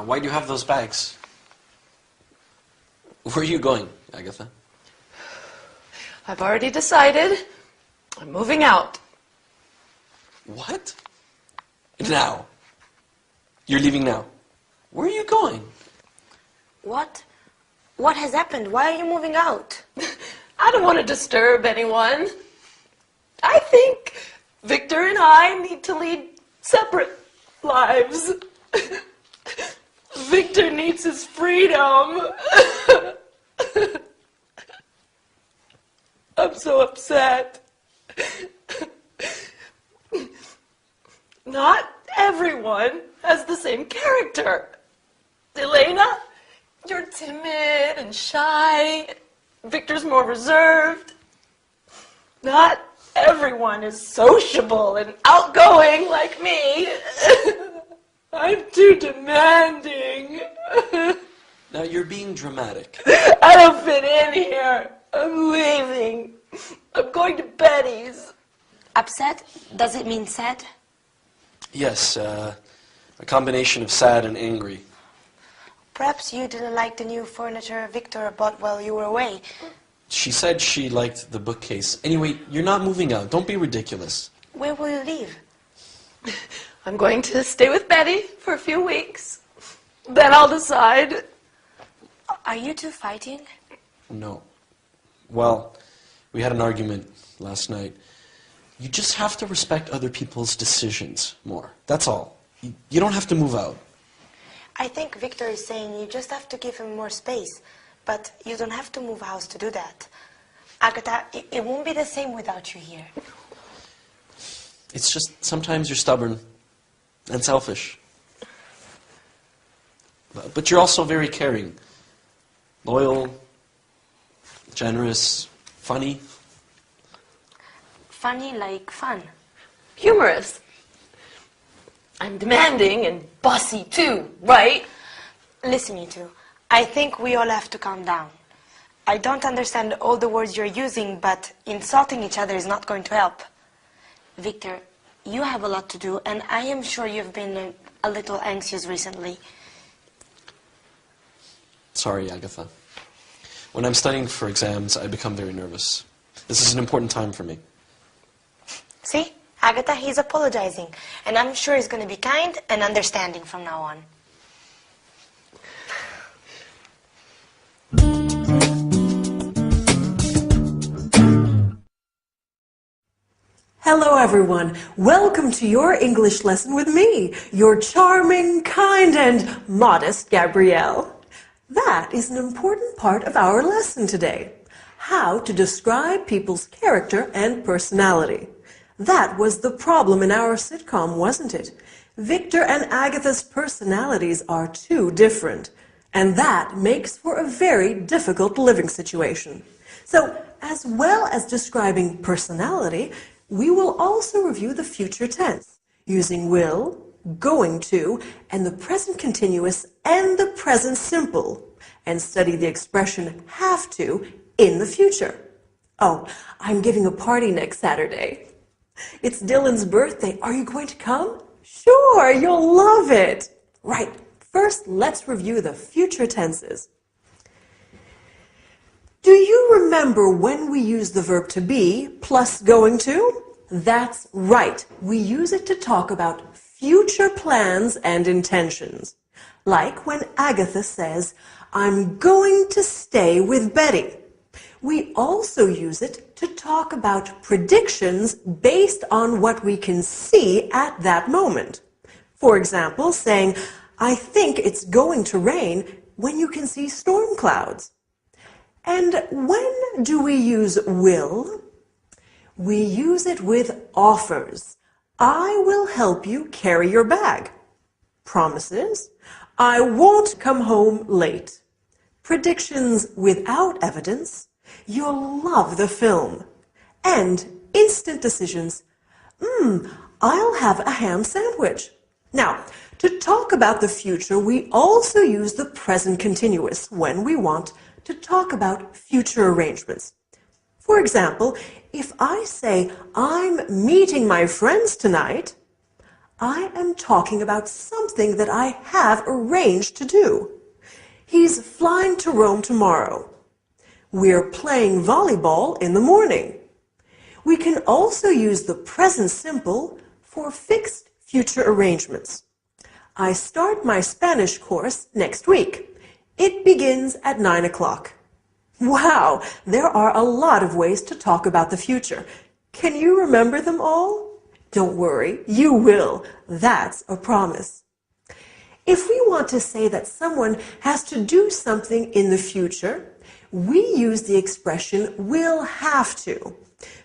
Why do you have those bags? Where are you going, Agatha? I've already decided. I'm moving out. What? Now? You're leaving now? Where are you going? What? What has happened? Why are you moving out? I don't want to disturb anyone. I think Victor and I need to lead separate lives. Victor needs his freedom. I'm so upset. Not everyone has the same character. Elena, you're timid and shy. Victor's more reserved. Not everyone is sociable and outgoing like me. I'm too demanding. Now you're being dramatic. I don't fit in here. I'm leaving. I'm going to Betty's. Upset? Does it mean sad? Yes, a combination of sad and angry. Perhaps you didn't like the new furniture Victor bought while you were away. She said she liked the bookcase. Anyway, you're not moving out. Don't be ridiculous. Where will you live? I'm going to stay with Betty for a few weeks. Then I'll decide. Are you two fighting? No. Well, we had an argument last night. You just have to respect other people's decisions more. That's all. You don't have to move out. I think Victor is saying you just have to give him more space. But you don't have to move house to do that. Agatha, it won't be the same without you here. It's just sometimes you're stubborn and selfish. But you're also very caring. Loyal, generous, funny. Funny like fun. Humorous. I'm demanding and bossy too, right? Listen, you two. I think we all have to calm down. I don't understand all the words you're using, but insulting each other is not going to help. Victor, you have a lot to do, and I am sure you've been a little anxious recently. Sorry, Agatha. When I'm studying for exams, I become very nervous. This is an important time for me. See? Agatha, he's apologizing, and I'm sure he's going to be kind and understanding from now on. Hello everyone, welcome to your English lesson with me, your charming, kind and modest Gabrielle. That is an important part of our lesson today, how to describe people's character and personality. That was the problem in our sitcom, wasn't it? Victor and Agatha's personalities are too different, and that makes for a very difficult living situation. So, as well as describing personality, we will also review the future tense, using will, going to, and the present continuous and the present simple, and study the expression have to in the future. Oh, I'm giving a party next Saturday. It's Dylan's birthday. Are you going to come? Sure, you'll love it. Right, first let's review the future tenses. Do you remember when we use the verb to be plus going to? That's right. We use it to talk about future plans and intentions. Like when Agatha says, I'm going to stay with Betty. We also use it to talk about predictions based on what we can see at that moment. For example, saying, I think it's going to rain when you can see storm clouds. And when do we use will? We use it with offers. I will help you carry your bag. Promises. I won't come home late. Predictions without evidence. You'll love the film. And instant decisions. I'll have a ham sandwich. Now, to talk about the future, we also use the present continuous when we want to talk about future arrangements. For example, if I say, I'm meeting my friends tonight, I am talking about something that I have arranged to do. He's flying to Rome tomorrow. We're playing volleyball in the morning. We can also use the present simple for fixed future arrangements. I start my Spanish course next week. It begins at 9 o'clock. Wow, there are a lot of ways to talk about the future. Can you remember them all? Don't worry, you will. That's a promise. If we want to say that someone has to do something in the future, we use the expression will have to.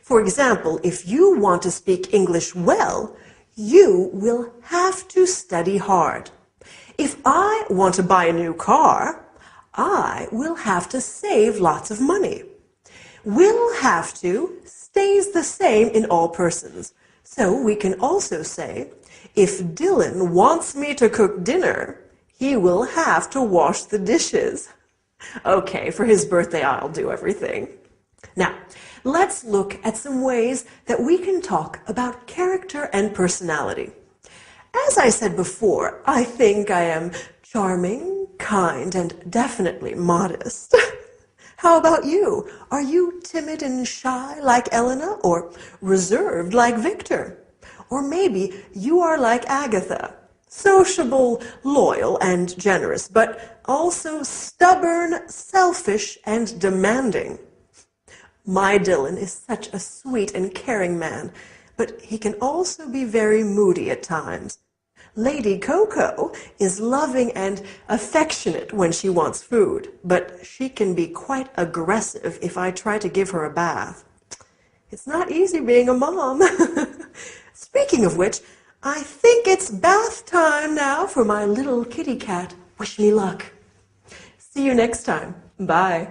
For example, if you want to speak English well, you will have to study hard. If I want to buy a new car, I will have to save lots of money. Will have to stays the same in all persons. So we can also say, if Dylan wants me to cook dinner, he will have to wash the dishes. Okay, for his birthday, I'll do everything. Now, let's look at some ways that we can talk about character and personality. As I said before, I think I am charming, kind, and definitely modest. How about you? Are you timid and shy like Elena, or reserved like Victor? Or maybe you are like Agatha, sociable, loyal, and generous, but also stubborn, selfish, and demanding. My Dylan is such a sweet and caring man, but he can also be very moody at times. Lady Coco is loving and affectionate when she wants food, but she can be quite aggressive if I try to give her a bath. It's not easy being a mom. Speaking of which, I think it's bath time now for my little kitty cat. Wish me luck. See you next time. Bye.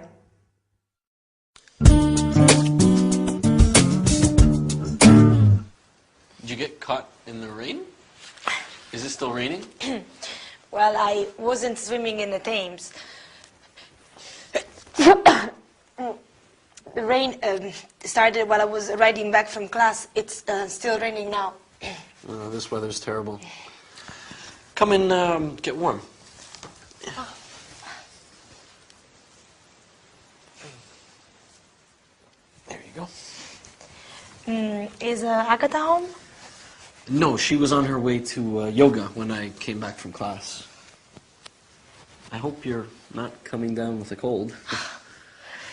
Did you get caught in the rain? Is it still raining? Well, I wasn't swimming in the Thames. The rain started while I was riding back from class. It's still raining now. Oh, this weather's terrible. Come and get warm. There you go. Is Agatha home? No, she was on her way to yoga when I came back from class. I hope you're not coming down with a cold.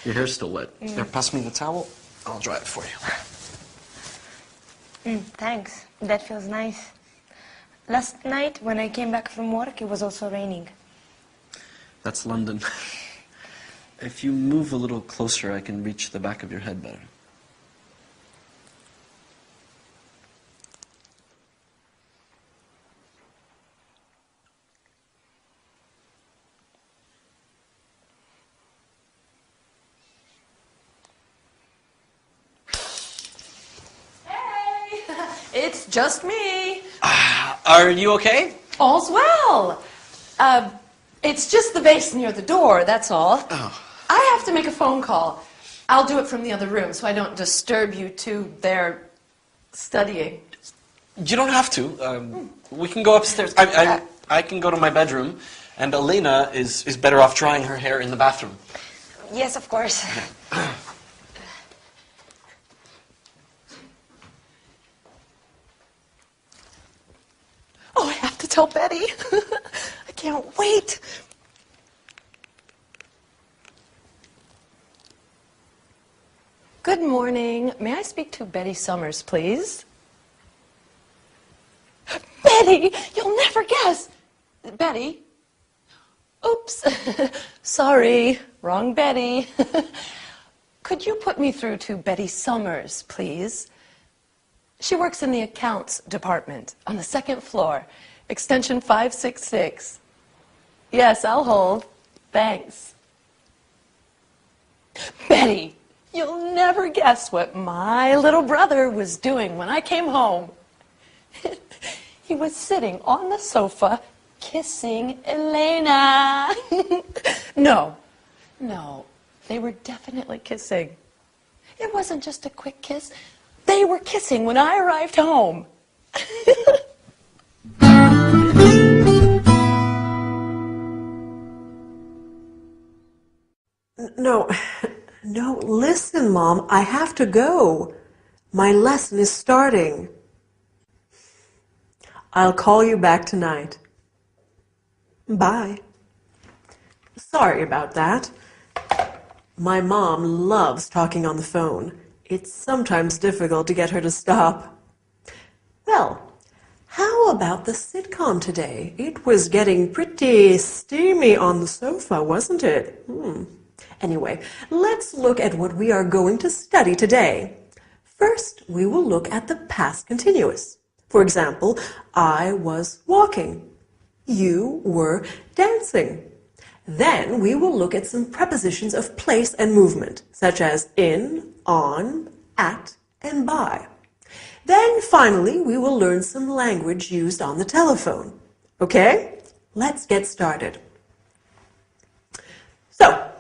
Your hair's still wet. There, pass me the towel. I'll dry it for you. Thanks. That feels nice. Last night, when I came back from work, it was also raining. That's London. If you move a little closer, I can reach the back of your head better. It's just me. Are you okay? All's well. It's just the vase near the door, that's all. Oh. I have to make a phone call. I'll do it from the other room so I don't disturb you two there studying. You don't have to. We can go upstairs. I can go to my bedroom, and Elena is better off drying her hair in the bathroom. Yes, of course. Oh, I have to tell Betty. I can't wait. Good morning. May I speak to Betty Summers, please? Betty, you'll never guess. Betty? Oops. Sorry, wrong Betty. Could you put me through to Betty Summers, please? She works in the accounts department on the second floor, extension 566. Yes, I'll hold. Thanks. Betty, you'll never guess what my little brother was doing when I came home. He was sitting on the sofa kissing Elena. No, they were definitely kissing. It wasn't just a quick kiss. They were kissing when I arrived home. No, no, listen, Mom, I have to go. My lesson is starting. I'll call you back tonight. Bye. Sorry about that. My mom loves talking on the phone. It's sometimes difficult to get her to stop. Well, how about the sitcom today? It was getting pretty steamy on the sofa, wasn't it? Anyway, let's look at what we are going to study today. First, we will look at the past continuous. For example, I was walking. You were dancing. Then we will look at some prepositions of place and movement, such as in, on, at, and by. Then finally, we will learn some language used on the telephone. Okay? Let's get started. So,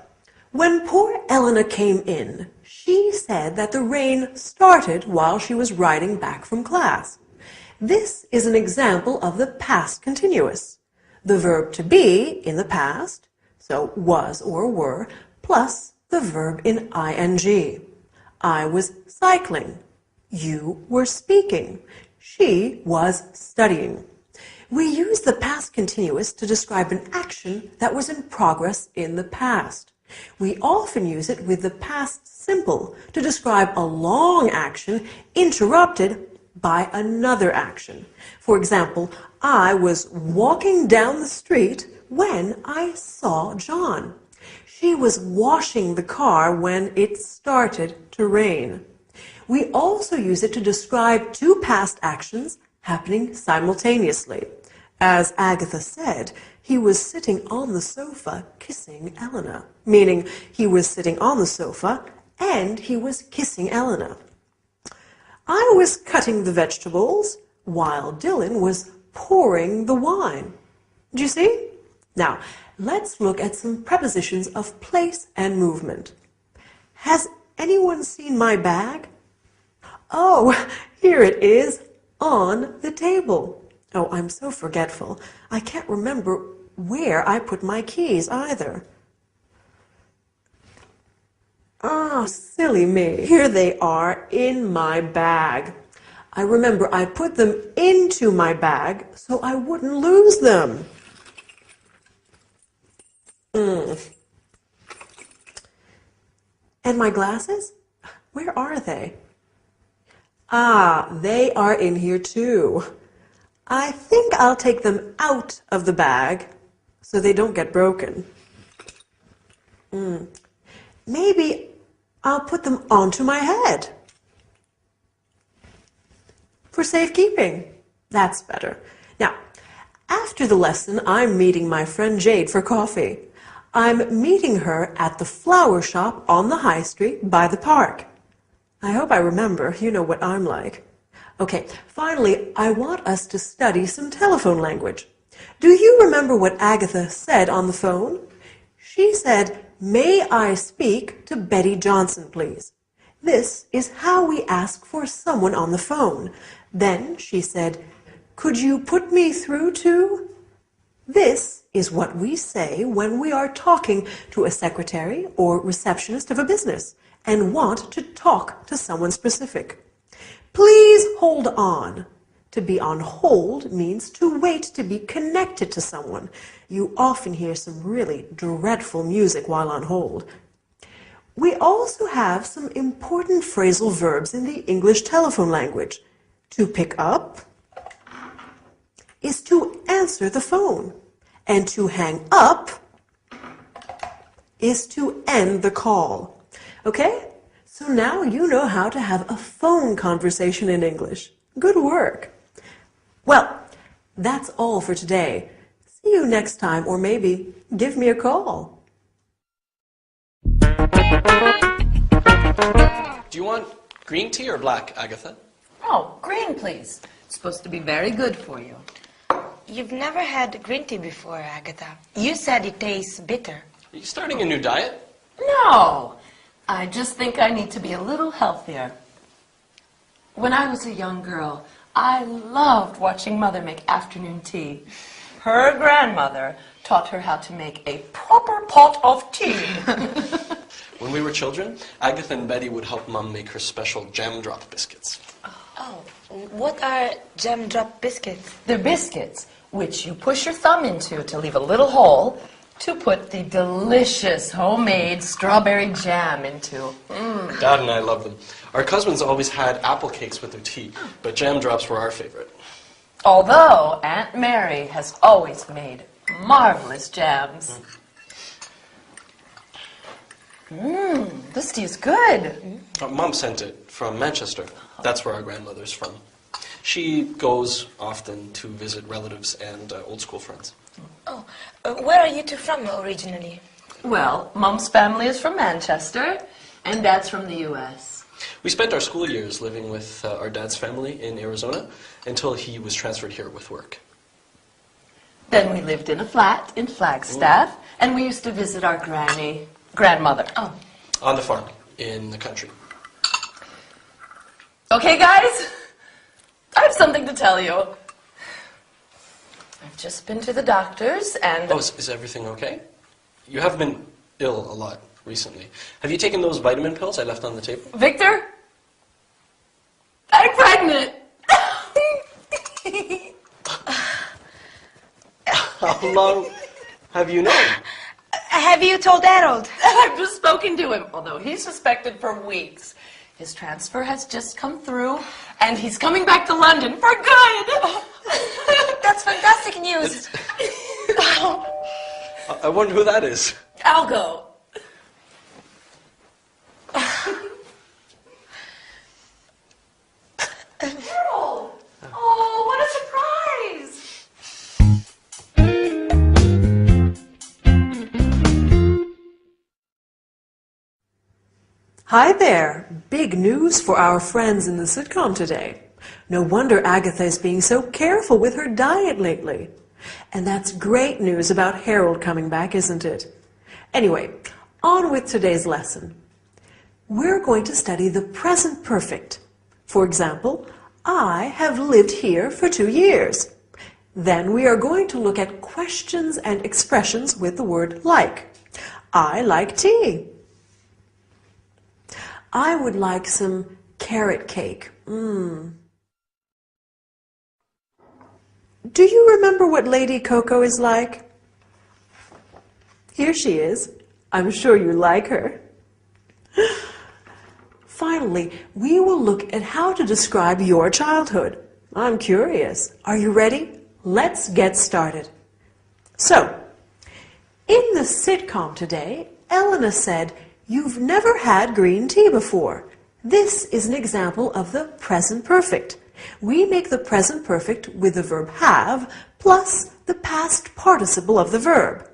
when poor Elena came in, she said that the rain started while she was riding back from class. This is an example of the past continuous. The verb to be in the past, so was or were, plus the verb in ing. I was cycling. You were speaking. She was studying. We use the past continuous to describe an action that was in progress in the past. We often use it with the past simple to describe a long action interrupted by another action. For example, I was walking down the street when I saw John. She was washing the car when it started to rain. We also use it to describe two past actions happening simultaneously. As Agatha said, he was sitting on the sofa kissing Elena, meaning he was sitting on the sofa and he was kissing Elena. I was cutting the vegetables while Dylan was pouring the wine. Do you see? Now, let's look at some prepositions of place and movement. Has anyone seen my bag? Oh, here it is on the table. Oh, I'm so forgetful. I can't remember where I put my keys either. Oh, silly me. Here they are in my bag. I remember I put them into my bag so I wouldn't lose them. And my glasses? Where are they? Ah, they are in here too. I think I'll take them out of the bag so they don't get broken. Maybe I'll put them onto my head. For safekeeping. That's better. Now, after the lesson, I'm meeting my friend Jade for coffee. I'm meeting her at the flower shop on the high street by the park. I hope I remember. You know what I'm like. Okay, finally, I want us to study some telephone language. Do you remember what Agatha said on the phone? She said, "May I speak to Betty Johnson, please?" This is how we ask for someone on the phone. Then she said, "Could you put me through to?" This is what we say when we are talking to a secretary or receptionist of a business and want to talk to someone specific. Please hold on. To be on hold means to wait to be connected to someone. You often hear some really dreadful music while on hold. We also have some important phrasal verbs in the English telephone language. To pick up is to answer the phone, and to hang up is to end the call. Okay? So now you know how to have a phone conversation in English. Good work. Well, that's all for today. See you next time, or maybe give me a call. Do you want green tea or black, Agatha? Oh, green, please. It's supposed to be very good for you. You've never had green tea before, Agatha. You said it tastes bitter. Are you starting a new diet? No, I just think I need to be a little healthier. When I was a young girl, I loved watching Mother make afternoon tea. Her grandmother taught her how to make a proper pot of tea. When we were children, Agatha and Betty would help Mum make her special jam drop biscuits. Oh, what are jam drop biscuits? They're biscuits, which you push your thumb into to leave a little hole to put the delicious homemade strawberry jam into. Dad and I love them. Our cousins always had apple cakes with their tea, but jam drops were our favorite. Although Aunt Mary has always made marvelous jams. This tea is good. Mum sent it from Manchester. That's where our grandmother's from. She goes often to visit relatives and old school friends. Oh, where are you two from originally? Well, Mom's family is from Manchester, and Dad's from the U.S. We spent our school years living with our dad's family in Arizona until he was transferred here with work. Then we lived in a flat in Flagstaff, and we used to visit our grandmother. Oh. On the farm, in the country. Okay, guys, I have something to tell you. I've just been to the doctor's and... Oh, is everything okay? You have been ill a lot recently. Have you taken those vitamin pills I left on the table? Victor, I'm pregnant. How long have you known? Have you told Harold? I've just spoken to him, although he's suspected for weeks. His transfer has just come through, and he's coming back to London for good. That's fantastic news. I wonder who that is. I'll go. Harold! Oh, what a surprise! Hi there! Big news for our friends in the sitcom today. No wonder Agatha is being so careful with her diet lately. And that's great news about Harold coming back, isn't it? Anyway, on with today's lesson. We're going to study the present perfect. For example, I have lived here for 2 years. Then we are going to look at questions and expressions with the word like. I like tea. I would like some carrot cake. Do you remember what Lady Coco is like? Here she is. I'm sure you like her. Finally, we will look at how to describe your childhood. I'm curious. Are you ready? Let's get started. So, in the sitcom today, Elena said, "You've never had green tea before." This is an example of the present perfect. We make the present perfect with the verb have plus the past participle of the verb.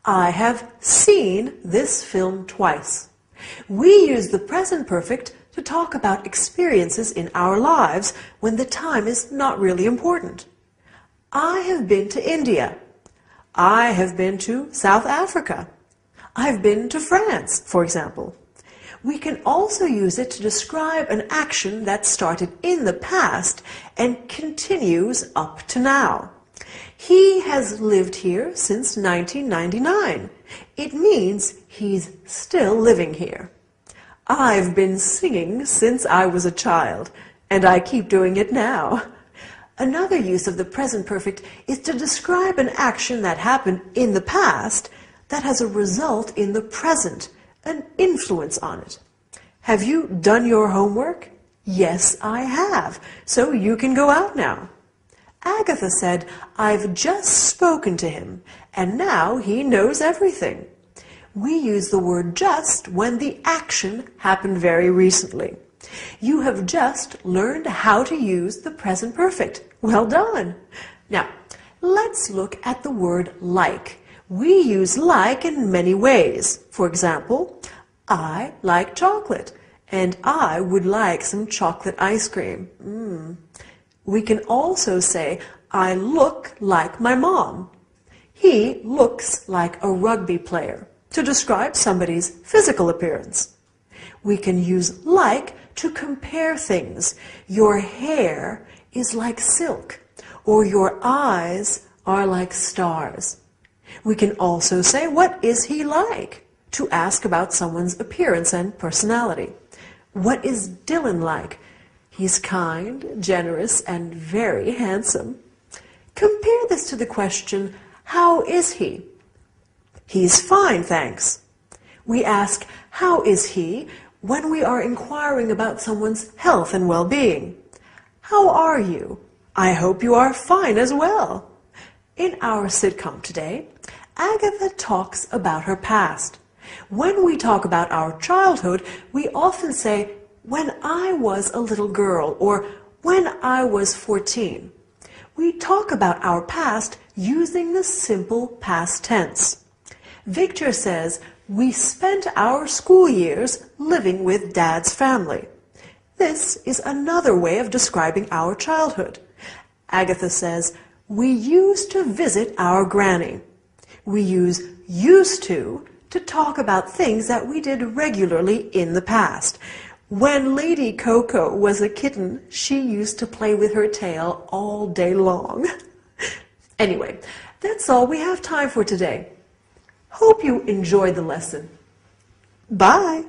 I have seen this film twice. We use the present perfect to talk about experiences in our lives when the time is not really important. I have been to India. I have been to South Africa. I've been to France, for example. We can also use it to describe an action that started in the past and continues up to now. He has lived here since 1999. It means he's still living here. I've been singing since I was a child, and I keep doing it now. Another use of the present perfect is to describe an action that happened in the past that has a result in the present, an influence on it. Have you done your homework? Yes, I have. So you can go out now. Agatha said, I've just spoken to him, and now he knows everything. We use the word just when the action happened very recently. You have just learned how to use the present perfect. Well done. Now, let's look at the word like. We use like in many ways. For example, I like chocolate, and I would like some chocolate ice cream. We can also say, I look like my mom. He looks like a rugby player, to describe somebody's physical appearance. We can use like to compare things. Your hair is like silk, or your eyes are like stars. We can also say, what is he like? to ask about someone's appearance and personality. What is Dylan like? He's kind, generous, and very handsome. Compare this to the question, how is he? He's fine, thanks. We ask, how is he, when we are inquiring about someone's health and well-being. How are you? I hope you are fine as well. In our sitcom today, Agatha talks about her past. When we talk about our childhood, we often say, when I was a little girl, or when I was 14. We talk about our past using the simple past tense. Victor says, we spent our school years living with Dad's family. This is another way of describing our childhood. Agatha says, we used to visit our granny. We use used to talk about things that we did regularly in the past. When Lady Coco was a kitten, she used to play with her tail all day long. Anyway, that's all we have time for today. Hope you enjoyed the lesson. Bye!